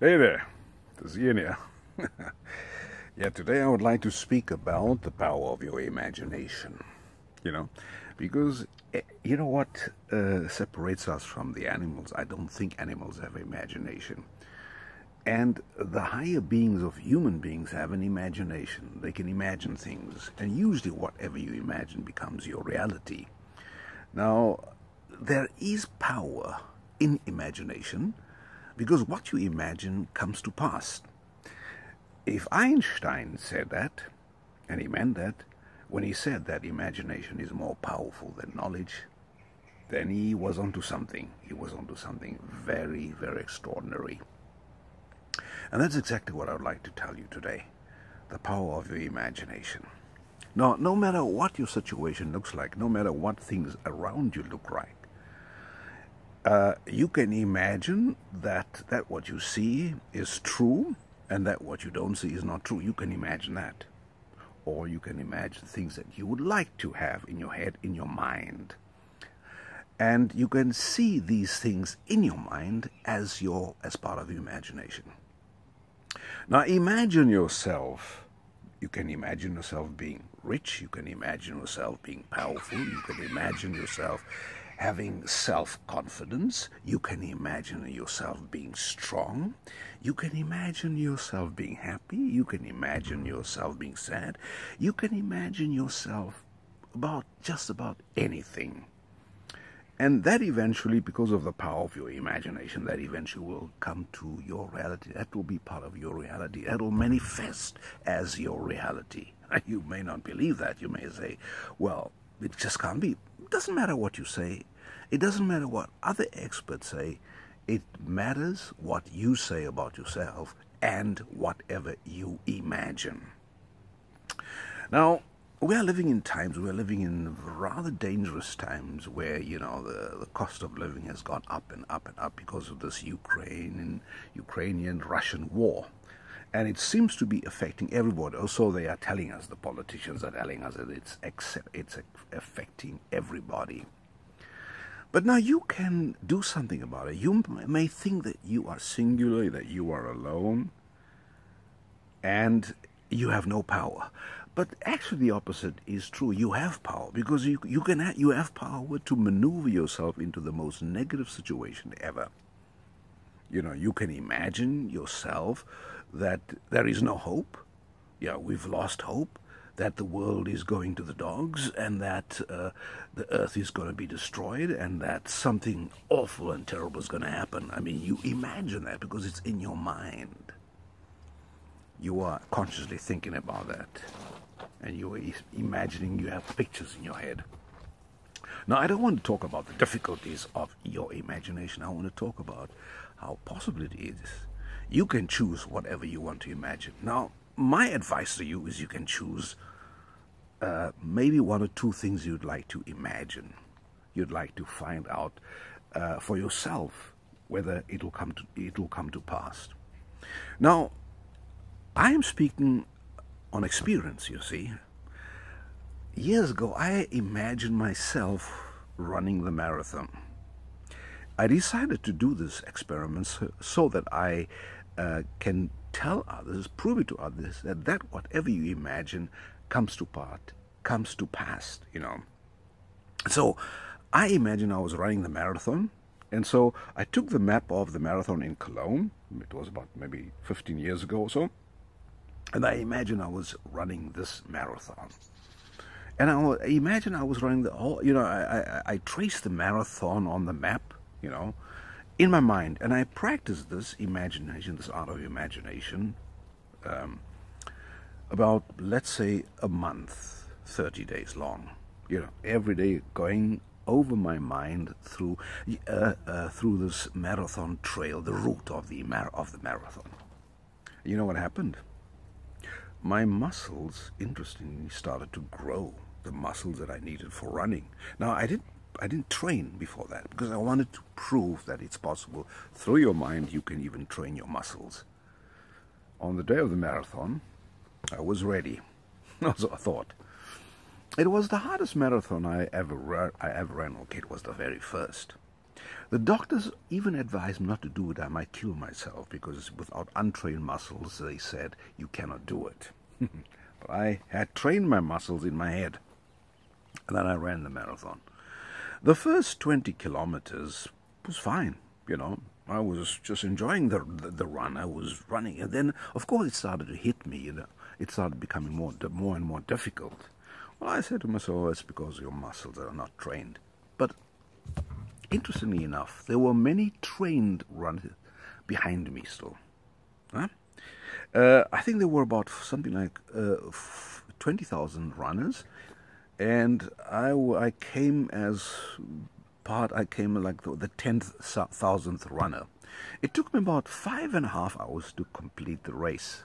Hey there, this is Ian here. Yeah, today I would like to speak about the power of your imagination. Because you know what separates us from the animals? I don't think animals have imagination. And the higher beings of human beings have an imagination. They can imagine things, and usually whatever you imagine becomes your reality. Now, there is power in imagination, because what you imagine comes to pass. If Einstein said that, and he meant that, when he said that imagination is more powerful than knowledge, then he was onto something. He was onto something very, very extraordinary. And that's exactly what I would like to tell you today. The power of your imagination. Now, no matter what your situation looks like, no matter what things around you look like, you can imagine that what you see is true and that what you don't see is not true. You can imagine that. Or you can imagine things that you would like to have in your head, in your mind. And you can see these things in your mind as part of your imagination. Now imagine yourself. You can imagine yourself being rich. You can imagine yourself being powerful. You can imagine yourself having self-confidence. You can imagine yourself being strong. You can imagine yourself being happy. You can imagine yourself being sad. You can imagine yourself about just about anything. And that eventually, because of the power of your imagination, that eventually will come to your reality. That will be part of your reality. That will manifest as your reality. You may not believe that. You may say, well, it just can't be. It doesn't matter what you say. It doesn't matter what other experts say. It matters what you say about yourself and whatever you imagine. Now, we are living in rather dangerous times where, the cost of living has gone up and up and up because of this Ukrainian-Russian war. And it seems to be affecting everybody. Also, they are telling us, the politicians are telling us that it's affecting everybody. But now you can do something about it. You may think that you are singular, that you are alone, and you have no power. But actually the opposite is true. You have power, because you have power to maneuver yourself into the most negative situation ever. You can imagine yourself that there is no hope. Yeah, we've lost hope, that the world is going to the dogs, and that the earth is going to be destroyed, and that something awful and terrible is going to happen. I mean, you imagine that because it's in your mind. You are consciously thinking about that, and you are imagining, you have pictures in your head. Now, I don't want to talk about the difficulties of your imagination. I want to talk about how possible it is. You can choose whatever you want to imagine. Now, my advice to you is you can choose maybe one or two things you'd like to imagine. You'd like to find out for yourself whether it'll come to pass. Now, I am speaking on experience, you see. Years ago, I imagined myself running the marathon. I decided to do this experiment so that I can tell others, prove it to others, that whatever you imagine comes to pass, So I imagined I was running the marathon, and so I took the map of the marathon in Cologne. It was about maybe 15 years ago or so. And I imagined I was running this marathon. And I imagine I was running the whole, I traced the marathon on the map, in my mind. And I practiced this imagination, this art of imagination, about, let's say, a month, 30 days long. Every day going over my mind through this marathon trail, the route of the marathon. You know what happened? My muscles, interestingly, started to grow, the muscles that I needed for running. Now, I didn't train before that, because I wanted to prove that it's possible. Through your mind, you can even train your muscles. On the day of the marathon, I was ready. So I thought. It was the hardest marathon I ever ran. Okay, it was the very first. The doctors even advised me not to do it. I might kill myself because without untrained muscles, they said, you cannot do it. But I had trained my muscles in my head. And then I ran the marathon. The first 20 kilometers was fine, you know. I was just enjoying the run. I was running. And then, of course, it started to hit me, you know. It started becoming more and more difficult. Well, I said to myself, oh, it's because your muscles are not trained. But interestingly enough, there were many trained runners behind me still. Huh? I think there were about something like 20,000 runners, and I came as part. I came like the 10,000th runner. It took me about 5.5 hours to complete the race.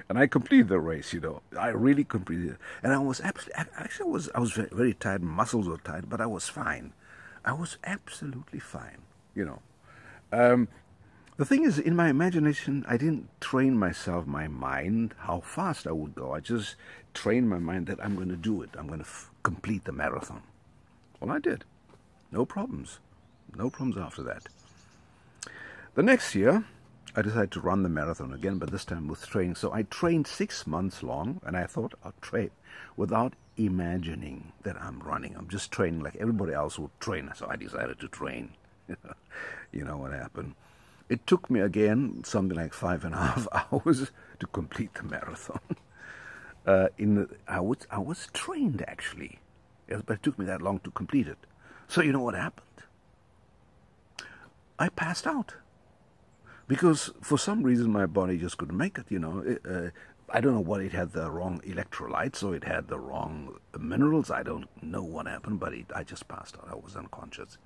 And I completed the race, you know. I really completed it. And I was actually, I was very, very tired. Muscles were tired, but I was fine. I was absolutely fine, you know. The thing is, in my imagination, I didn't train myself, my mind, how fast I would go. I just trained my mind that I'm going to do it. I'm going to complete the marathon. Well, I did. No problems. No problems after that. The next year, I decided to run the marathon again, but this time with training. So I trained 6 months long, and I thought I'll train without imagining that I'm running. I'm just training like everybody else would train. So I decided to train. You know what happened? It took me again something like 5.5 hours to complete the marathon. I was trained actually, yes, but it took me that long to complete it. So you know what happened? I passed out. Because for some reason my body just couldn't make it, you know. I don't know what, it had the wrong electrolytes or it had the wrong minerals. I don't know what happened, but I just passed out. I was unconscious.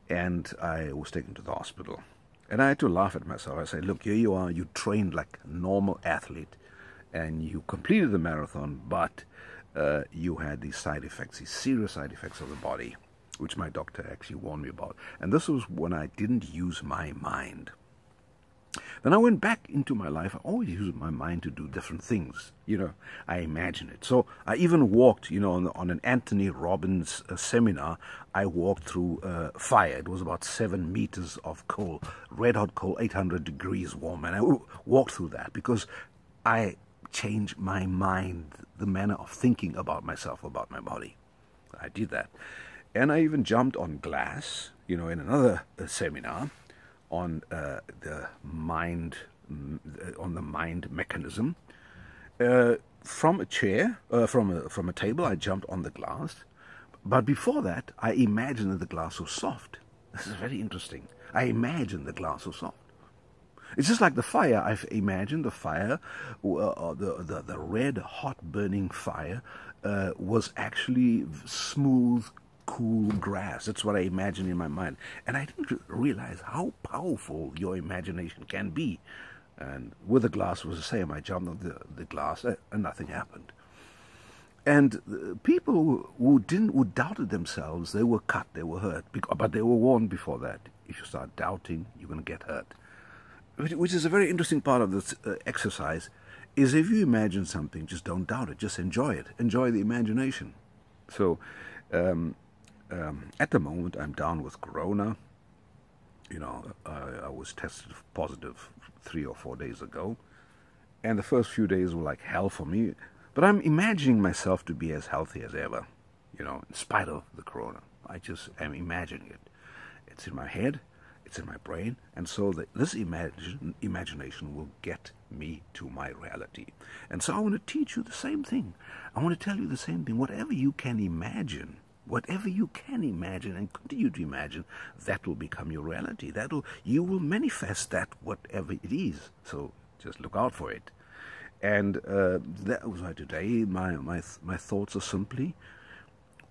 And I was taken to the hospital. And I had to laugh at myself. I said, look, here you are. You trained like a normal athlete and you completed the marathon, but you had these side effects, these serious side effects of the body, which my doctor actually warned me about. And this was when I didn't use my mind. Then I went back into my life. I always used my mind to do different things. You know, I imagine it. So I even walked, you know, on an Anthony Robbins seminar. I walked through fire. It was about 7 meters of coal, red hot coal, 800 degrees warm. And I walked through that because I changed my mind, the manner of thinking about myself, about my body. I did that. And I even jumped on glass, you know, in another seminar on the mind mechanism. From a chair, from a table, I jumped on the glass. But before that, I imagined that the glass was soft. This is very interesting. I imagined the glass was soft. It's just like the fire. I've imagined the fire, the red hot burning fire was actually smooth, cool grass. That's what I imagined in my mind. And I didn't realize how powerful your imagination can be. And with the glass it was the same. I jumped on the glass and nothing happened. And people who doubted themselves, they were cut, they were hurt. But they were warned before that. If you start doubting, you're going to get hurt. Which is a very interesting part of this exercise, is if you imagine something, just don't doubt it. Just enjoy it. Enjoy the imagination. So, at the moment, I'm down with corona. You know, I was tested positive 3 or 4 days ago. And the first few days were like hell for me. But I'm imagining myself to be as healthy as ever, you know, in spite of the corona. I just am imagining it. It's in my head, it's in my brain, and so this imagination will get me to my reality. And so I want to teach you the same thing. I want to tell you the same thing. Whatever you can imagine and continue to imagine, that will become your reality. You will manifest that, whatever it is. So just look out for it. And that was why today my thoughts are simply,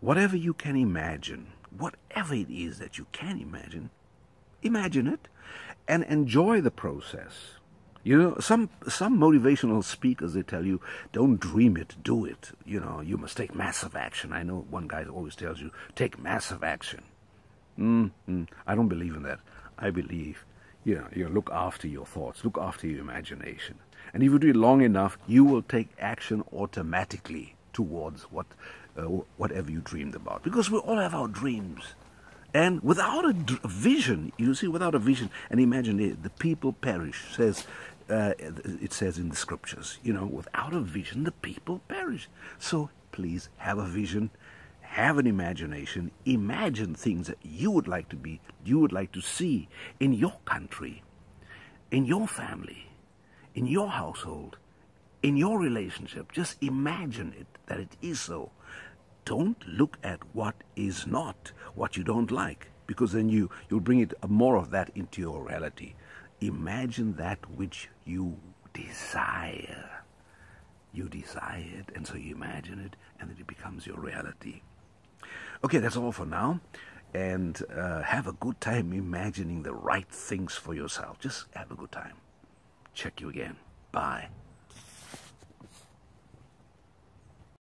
whatever you can imagine, whatever it is that you can imagine it and enjoy the process. You know, some motivational speakers, they tell you, don't dream it, do it. You know, you must take massive action. I know one guy always tells you, take massive action. I don't believe in that. I believe, you look after your thoughts, look after your imagination. And if you do it long enough, you will take action automatically towards whatever you dreamed about. Because we all have our dreams. And without a vision, you see, without a vision, and imagine the people perish, it says in the scriptures, without a vision, the people perish. So please have a vision, have an imagination, imagine things that you would like to be, you would like to see in your country, in your family, in your household, in your relationship. Just imagine it, that it is so. Don't look at what is not, what you don't like, because then you'll bring more of that into your reality. Imagine that which you desire. You desire it, and so you imagine it, and then it becomes your reality. Okay, that's all for now. And have a good time imagining the right things for yourself. Just have a good time. Check you again. Bye.